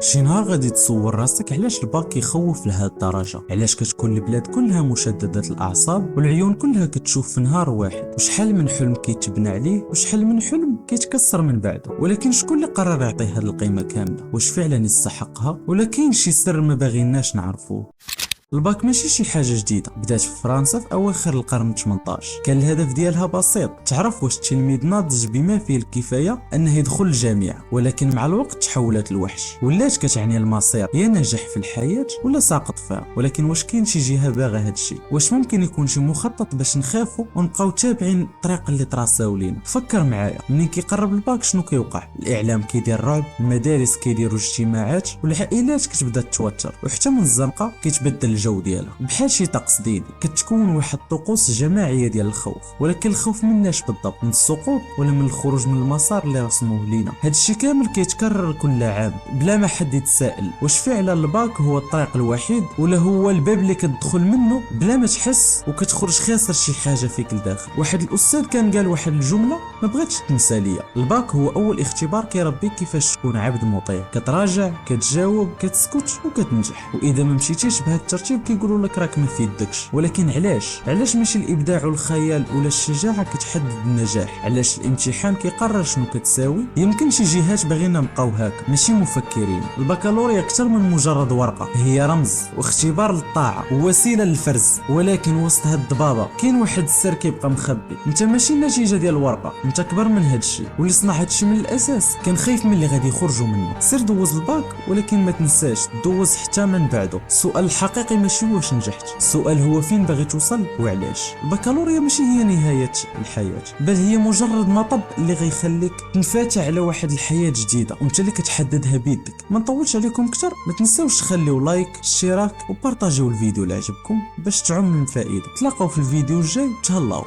شي نهار غادي تصور راسك علاش الباك يخوف لهاد الدرجه، علاش كتكون البلاد كلها مشدده الاعصاب والعيون كلها كتشوف في نهار واحد، وشحال من حلم كيتبنى عليه وشحال من حلم كيتكسر من بعده. ولكن شكون اللي قرر يعطيه هاد القيمه كامله؟ واش فعلا يستحقها ولا كاين شي سر ما باغيناش نعرفوه؟ الباك ماشي شي حاجه جديده، بدات في فرنسا في اواخر القرن 18. كان الهدف ديالها بسيط، تعرف واش التلميذ ناضج بما فيه الكفايه انه يدخل الجامعه. ولكن مع الوقت تحولت الوحش، ولات كتعني المصير يا نجح في الحياه ولا ساقط فيها. ولكن واش كاين شي جهه باغا هادشي؟ واش ممكن يكون شي مخطط باش نخافوا ونبقاو تابعين الطريق اللي تراساو لينا؟ فكر معايا، منين كيقرب الباك شنو كيوقع؟ الاعلام كيدير رعب، المدارس كيديروا اجتماعات، والعائلات كتبدا تتوتر، وحتى من الزنقه كيتبدل الجو ديالها بحال شي طقس ديني. كتكون واحد الطقوس جماعيه ديال الخوف. ولكن الخوف مناش بالضبط؟ من السقوط ولا من الخروج من المسار اللي رسموه لينا؟ هادشي كامل كيتكرر كل عام بلا ما حد يتسائل واش فعلا الباك هو الطريق الوحيد ولا هو الباب اللي كتدخل منه بلا ما تحس وكتخرج خاسر شي حاجه فيك لداخل. واحد الاستاذ كان قال واحد الجمله ما بغيتش تنسى ليا: الباك هو اول اختبار كيربيك كيفاش تكون عبد مطيع، كتراجع، كتجاوب، كتسكت وكتنجح. واذا ما مشيتيش بهذا الترتيب كيقولوا لك راك ما في يدكش. ولكن علاش ماشي الابداع والخيال ولا الشجاعه كتحدد النجاح؟ علاش الامتحان كيقرر شنو كتساوي؟ يمكن شي جهات باغينا نبقاو هكا ماشي مفكرين. البكالوريا اكثر من مجرد ورقه، هي رمز واختبار للطاعه ووسيله للفرز. ولكن وسط هاد الضبابه كاين واحد السر كيبقى مخبي. انت ماشي النتيجه ديال الورقه، انت كبر من هادشي. واللي صنع هادشي من الاساس كان خايف من اللي غادي يخرجوا منه. سير دوز الباك، ولكن ما تنساش دوز حتى من بعده. السؤال الحقيقي ماشي واش نجحت، السؤال هو فين باغي توصل وعلاش. البكالوريا ماشي هي نهايه الحياه، بل هي مجرد مطب اللي غيخليك تنفتح على واحد الحياه جديده وانت اللي كتحددها بيدك. ما نطولش عليكم اكثر، ما تنساوش تخليو لايك، اشتراك وبارطاجيو الفيديو اللي عجبكم باش تعم من فائده. تلاقاو في الفيديو الجاي، تهلاو.